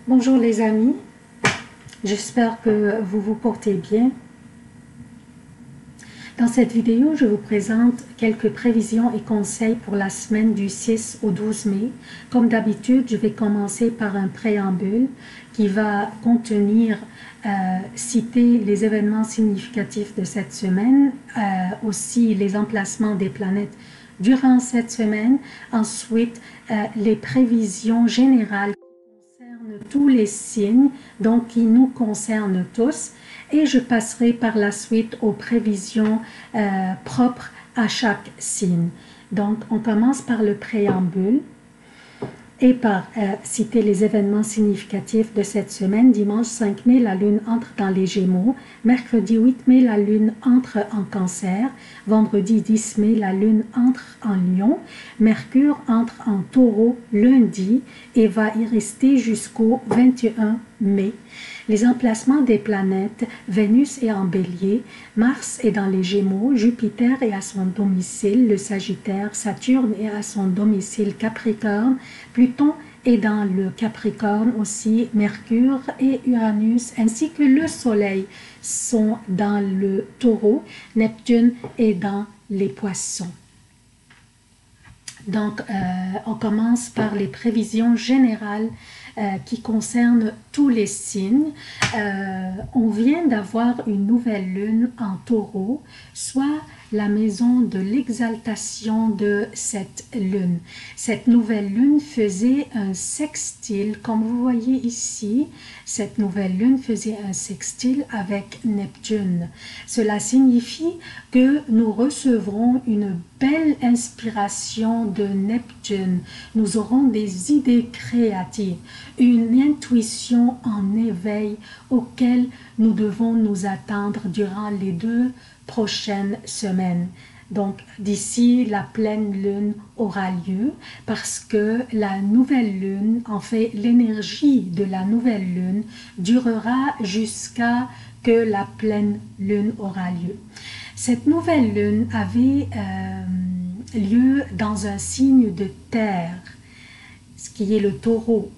Bonjour les amis, j'espère que vous vous portez bien. Dans cette vidéo, je vous présente quelques prévisions et conseils pour la semaine du 6 au 12 mai. Comme d'habitude, je vais commencer par un préambule qui va contenir, citer les événements significatifs de cette semaine, aussi les emplacements des planètes durant cette semaine. Ensuite, les prévisions générales tous les signes, donc qui nous concernent tous, et je passerai par la suite aux prévisions propres à chaque signe. Donc, on commence par le préambule et par citer les événements significatifs de cette semaine. Dimanche 5 mai, la Lune entre dans les Gémeaux. Mercredi 8 mai, la Lune entre en Cancer. Vendredi 10 mai, la Lune entre en Lion. Mercure entre en Taureau lundi et va y rester jusqu'au 21 mai. Les emplacements des planètes, Vénus est en Bélier, Mars est dans les Gémeaux, Jupiter est à son domicile, le Sagittaire, Saturne est à son domicile Capricorne, Pluton est dans le Capricorne aussi, Mercure et Uranus ainsi que le Soleil sont dans le Taureau, Neptune est dans les Poissons. Donc, on commence par les prévisions générales qui concernent tous les signes. On vient d'avoir une nouvelle lune en Taureau, soit la maison de l'exaltation de cette lune. Cette nouvelle lune faisait un sextile, comme vous voyez ici, cette nouvelle lune faisait un sextile avec Neptune. Cela signifie que nous recevrons une belle inspiration de Neptune. Nous aurons des idées créatives, une intuition en éveil auquel nous devons nous attendre durant les 2 prochaines semaines. Donc d'ici la pleine lune aura lieu parce que la nouvelle lune, en fait l'énergie de la nouvelle lune durera jusqu'à que la pleine lune aura lieu. Cette nouvelle lune avait lieu dans un signe de terre, ce qui est le Taureau,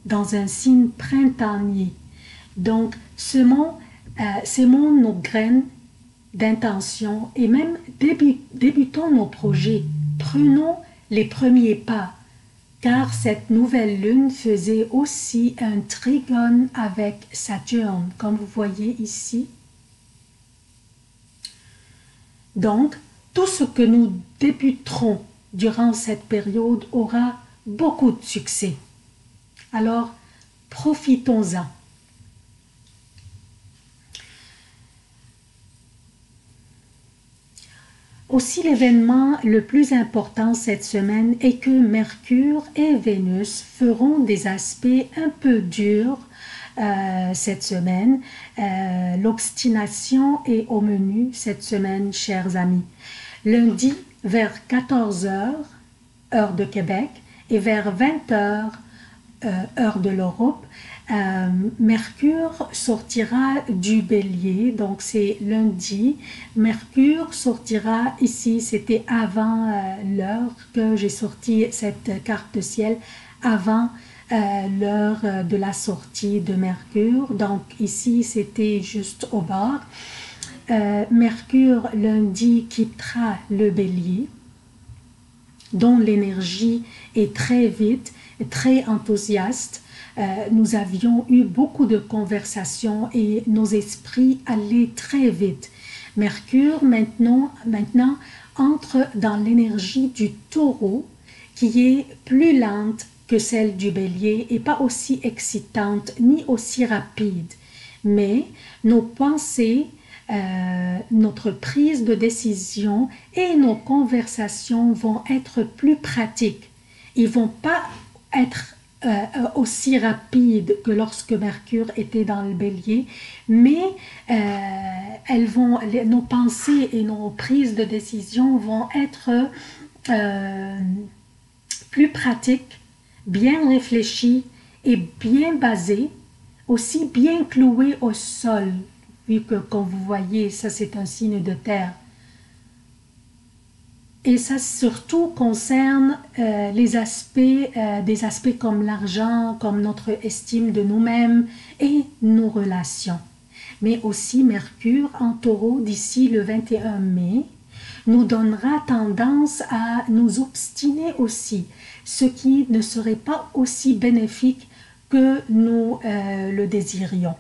dans un signe printanier. Donc semons nos graines d'intention et même débutons nos projets, prenons les premiers pas, car cette nouvelle lune faisait aussi un trigone avec Saturne, comme vous voyez ici. Donc, tout ce que nous débuterons durant cette période aura beaucoup de succès. Alors, profitons-en. Aussi, l'événement le plus important cette semaine est que Mercure et Vénus feront des aspects un peu durs cette semaine. L'obstination est au menu cette semaine, chers amis. Lundi, vers 14 h, heure de Québec, et vers 20 h, heure de l'Europe, Mercure sortira du Bélier, donc c'est lundi. Mercure sortira ici, c'était avant l'heure que j'ai sorti cette carte de ciel, avant l'heure de la sortie de Mercure. Donc ici, c'était juste au bord. Mercure lundi quittera le Bélier, dont l'énergie est très vite, très enthousiaste. Nous avions eu beaucoup de conversations et nos esprits allaient très vite. Mercure maintenant entre dans l'énergie du Taureau qui est plus lente que celle du Bélier et pas aussi excitante ni aussi rapide. Mais nos pensées, notre prise de décision et nos conversations vont être plus pratiques. Ils vont pas être aussi rapide que lorsque Mercure était dans le Bélier, mais nos pensées et nos prises de décision vont être plus pratiques, bien réfléchies et bien basées, aussi bien clouées au sol, vu que, comme vous voyez, ça c'est un signe de terre. Et ça surtout concerne des aspects comme l'argent, comme notre estime de nous-mêmes et nos relations. Mais aussi Mercure en Taureau d'ici le 21 mai nous donnera tendance à nous obstiner aussi, ce qui ne serait pas aussi bénéfique que nous le désirions.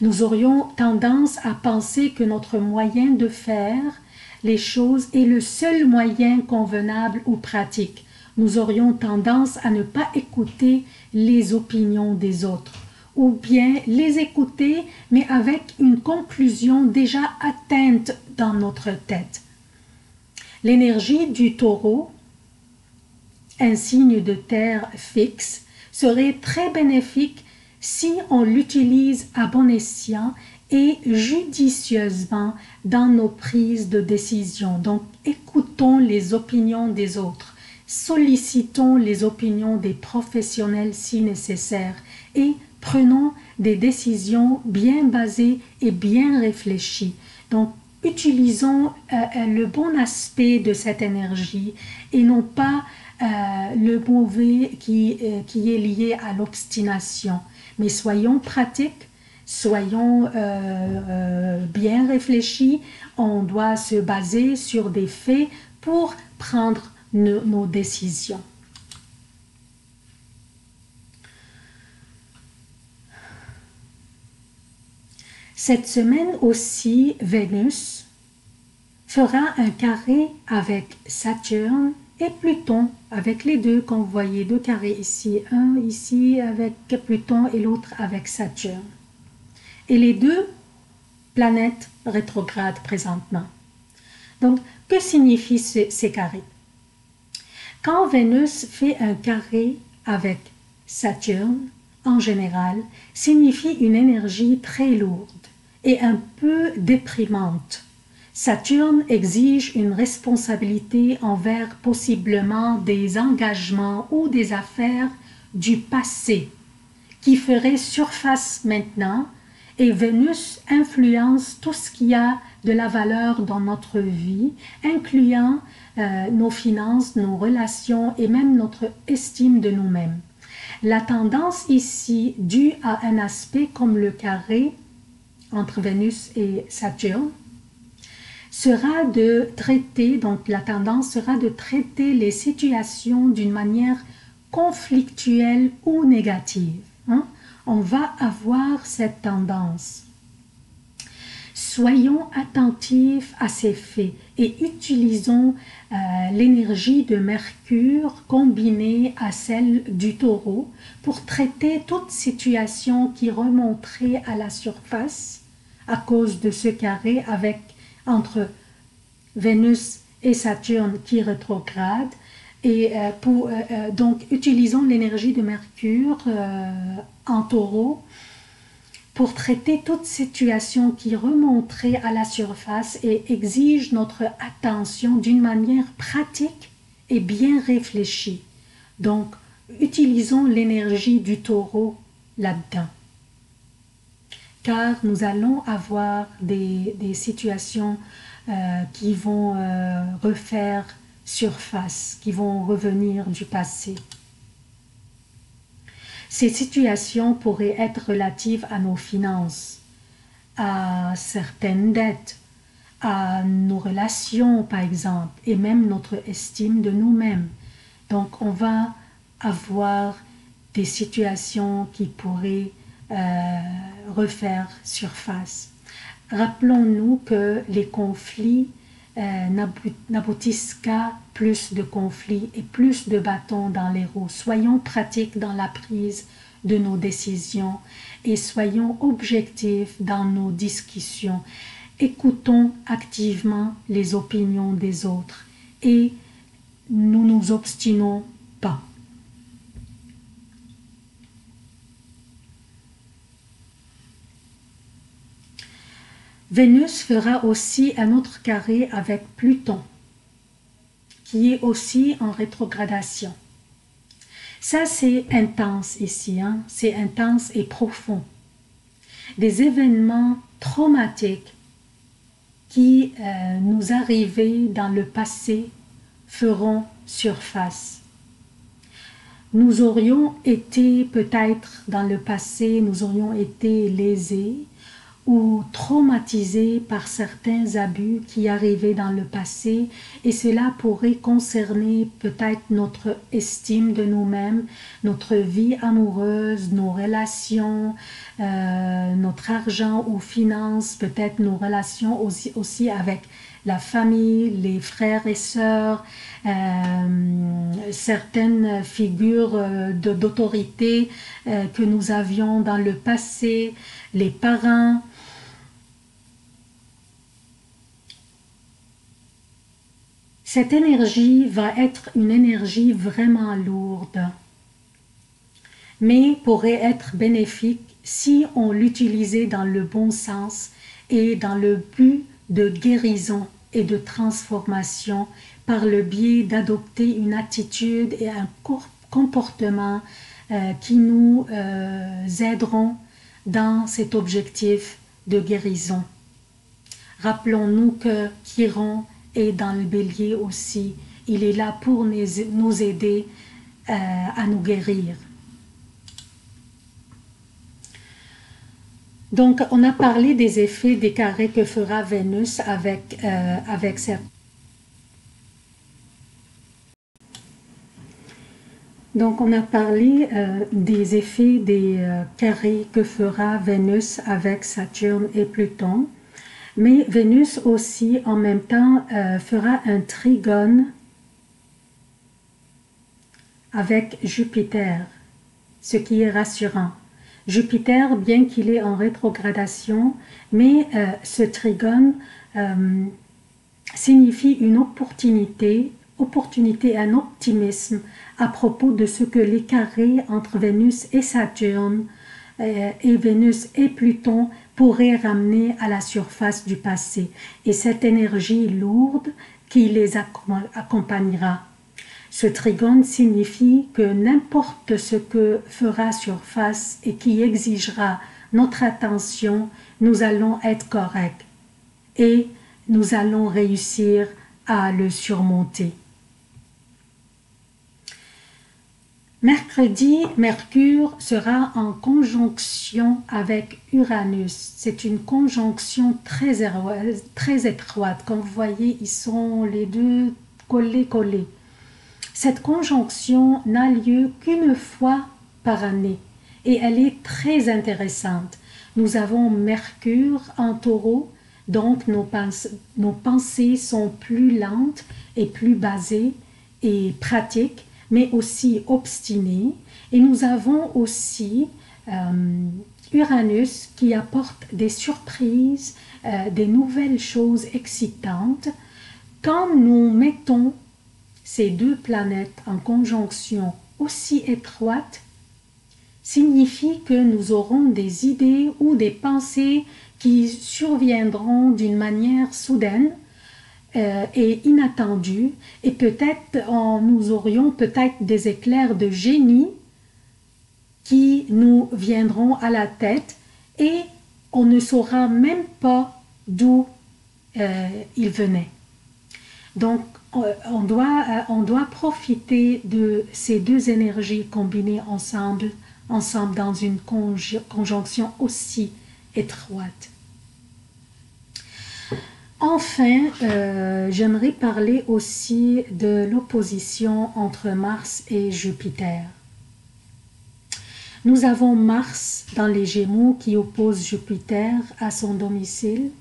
Nous aurions tendance à penser que notre moyen de faire les choses est le seul moyen convenable ou pratique. Nous aurions tendance à ne pas écouter les opinions des autres, ou bien les écouter, mais avec une conclusion déjà atteinte dans notre tête. L'énergie du Taureau, un signe de terre fixe, serait très bénéfique si on l'utilise à bon escient et judicieusement dans nos prises de décision. Donc, écoutons les opinions des autres, sollicitons les opinions des professionnels si nécessaire et prenons des décisions bien basées et bien réfléchies. Donc, utilisons le bon aspect de cette énergie et non pas le mauvais qui est lié à l'obstination. Mais soyons pratiques, soyons bien réfléchis, on doit se baser sur des faits pour prendre nos décisions. Cette semaine aussi, Vénus fera un carré avec Saturne et Pluton, avec les deux, quand vous voyez deux carrés ici, un ici avec Pluton et l'autre avec Saturne. Et les deux planètes rétrogrades présentement. Donc, que signifient ces carrés? Quand Vénus fait un carré avec Saturne, en général, signifie une énergie très lourde et un peu déprimante. Saturne exige une responsabilité envers possiblement des engagements ou des affaires du passé qui feraient surface maintenant, et Vénus influence tout ce qui a de la valeur dans notre vie, incluant nos finances, nos relations et même notre estime de nous-mêmes. La tendance ici, due à un aspect comme le carré entre Vénus et Saturne, sera de traiter, donc la tendance sera de traiter les situations d'une manière conflictuelle ou négative. On va avoir cette tendance. Soyons attentifs à ces faits et utilisons l'énergie de Mercure combinée à celle du Taureau pour traiter toute situation qui remonterait à la surface à cause de ce carré entre Vénus et Saturne qui rétrograde. Et donc, utilisons l'énergie de Mercure en Taureau pour traiter toute situation qui remonterait à la surface et exige notre attention d'une manière pratique et bien réfléchie. Donc, utilisons l'énergie du Taureau là-dedans. Car nous allons avoir des situations qui vont refaire surface, qui vont revenir du passé. Ces situations pourraient être relatives à nos finances, à certaines dettes, à nos relations par exemple, et même notre estime de nous-mêmes. Donc on va avoir des situations qui pourraient refaire surface. Rappelons-nous que les conflits n'aboutissent qu'à plus de conflits et plus de bâtons dans les roues. Soyons pratiques dans la prise de nos décisions et soyons objectifs dans nos discussions. Écoutons activement les opinions des autres et nous nous obstinons pas. Vénus fera aussi un autre carré avec Pluton, qui est aussi en rétrogradation. Ça, c'est intense ici, c'est intense et profond. Des événements traumatiques qui nous arrivaient dans le passé feront surface. Nous aurions été peut-être dans le passé, nous aurions été lésés ou traumatisés par certains abus qui arrivaient dans le passé, et cela pourrait concerner peut-être notre estime de nous-mêmes, notre vie amoureuse, nos relations, notre argent ou finances, peut-être nos relations aussi avec la famille, les frères et sœurs, certaines figures d'autorité que nous avions dans le passé, les parents. Cette énergie va être une énergie vraiment lourde, mais pourrait être bénéfique si on l'utilisait dans le bon sens et dans le but de guérison et de transformation par le biais d'adopter une attitude et un comportement qui nous aideront dans cet objectif de guérison. Rappelons-nous que Chiron est dans le bélier aussi. Il est là pour nous aider à nous guérir. Donc, on a parlé des effets des carrés que fera Vénus avec cette... Donc, on a parlé des effets des carrés que fera Vénus avec Saturne et Pluton. Mais Vénus aussi, en même temps, fera un trigone avec Jupiter, ce qui est rassurant. Jupiter, bien qu'il est en rétrogradation, mais ce trigone signifie une opportunité, un optimisme à propos de ce que les carrés entre Vénus et Saturne et Vénus et Pluton pourraient ramener à la surface du passé, et cette énergie lourde qui les accompagnera. Ce trigone signifie que n'importe ce que fera surface et qui exigera notre attention, nous allons être corrects et nous allons réussir à le surmonter. Mercredi, Mercure sera en conjonction avec Uranus. C'est une conjonction très étroite. Comme vous voyez, ils sont les deux collés. Cette conjonction n'a lieu qu'une fois par année et elle est très intéressante. Nous avons Mercure en Taureau, donc nos pensées sont plus lentes et plus basées et pratiques, mais aussi obstinée. Et nous avons aussi Uranus qui apporte des surprises, des nouvelles choses excitantes. Quand nous mettons ces deux planètes en conjonction aussi étroite, signifie que nous aurons des idées ou des pensées qui surviendront d'une manière soudaine et inattendue, et peut-être nous aurions peut-être des éclairs de génie qui nous viendront à la tête et on ne saura même pas d'où ils venaient. Donc on doit profiter de ces deux énergies combinées ensemble dans une conjonction aussi étroite. Enfin, j'aimerais parler aussi de l'opposition entre Mars et Jupiter. Nous avons Mars dans les Gémeaux qui oppose Jupiter à son domicile.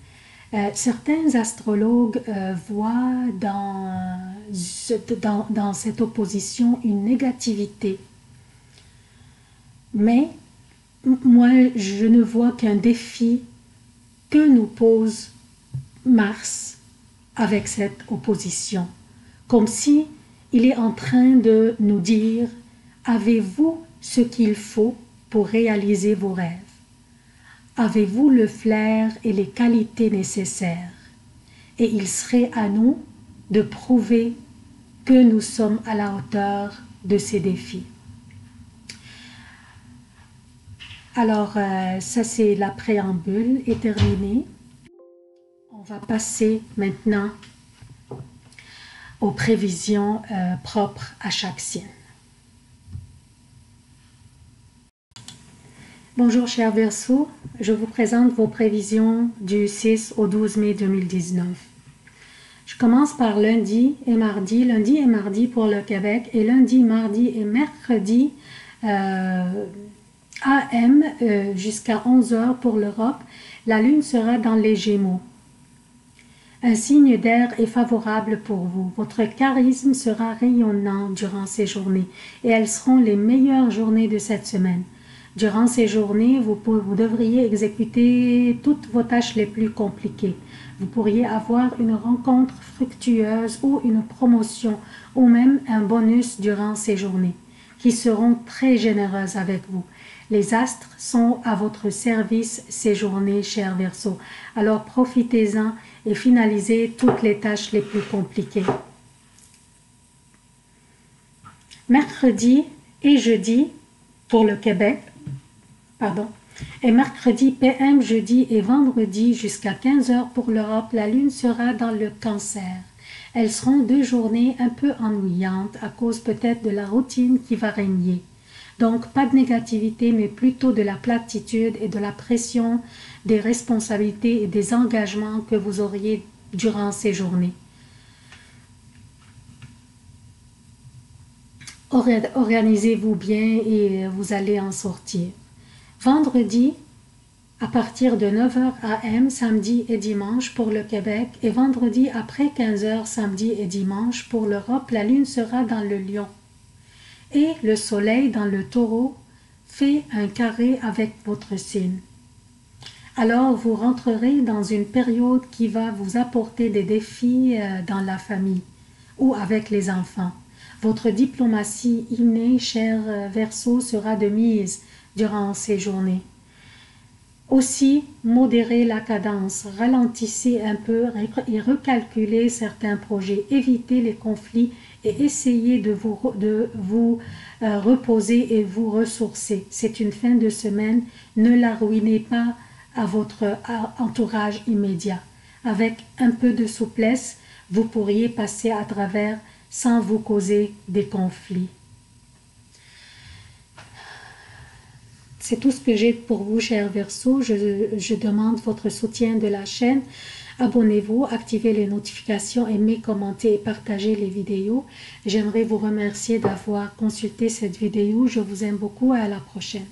Certains astrologues voient dans cette opposition une négativité. Mais moi, je ne vois qu'un défi que nous pose Mars avec cette opposition, comme si il est en train de nous dire: avez-vous ce qu'il faut pour réaliser vos rêves? Avez-vous le flair et les qualités nécessaires? Et il serait à nous de prouver que nous sommes à la hauteur de ces défis. Alors, ça c'est la préambule est terminée. On va passer maintenant aux prévisions propres à chaque signe. Bonjour chers Verseaux, je vous présente vos prévisions du 6 au 12 mai 2019. Je commence par lundi et mardi pour le Québec et lundi, mardi et mercredi AM jusqu'à 11 h pour l'Europe. La lune sera dans les Gémeaux. Un signe d'air est favorable pour vous. Votre charisme sera rayonnant durant ces journées et elles seront les meilleures journées de cette semaine. Durant ces journées, vous devriez exécuter toutes vos tâches les plus compliquées. Vous pourriez avoir une rencontre fructueuse ou une promotion ou même un bonus durant ces journées qui seront très généreuses avec vous. Les astres sont à votre service ces journées, chers Verseaux. Alors profitez-en et finalisez toutes les tâches les plus compliquées. Mercredi et jeudi pour le Québec, et mercredi PM, jeudi et vendredi jusqu'à 15 h pour l'Europe, la lune sera dans le Cancer. Elles seront 2 journées un peu ennuyantes à cause peut-être de la routine qui va régner. Donc pas de négativité mais plutôt de la platitude et de la pression des responsabilités et des engagements que vous auriez durant ces journées. Organisez-vous bien et vous allez en sortir. Vendredi, à partir de 9 h AM, samedi et dimanche pour le Québec, et vendredi après 15 h samedi et dimanche pour l'Europe, la lune sera dans le Lion. Et le soleil dans le Taureau fait un carré avec votre signe. Alors vous rentrerez dans une période qui va vous apporter des défis dans la famille ou avec les enfants. Votre diplomatie innée, cher Verseau, sera de mise durant ces journées. Aussi, modérez la cadence, ralentissez un peu et recalculez certains projets, évitez les conflits et essayez de vous reposer et vous ressourcer. C'est une fin de semaine, ne la ruinez pas à votre entourage immédiat. Avec un peu de souplesse, vous pourriez passer à travers sans vous causer des conflits. C'est tout ce que j'ai pour vous, chers Verseaux. Je demande votre soutien de la chaîne. Abonnez-vous, activez les notifications, aimez, commentez et partagez les vidéos. J'aimerais vous remercier d'avoir consulté cette vidéo. Je vous aime beaucoup et à la prochaine.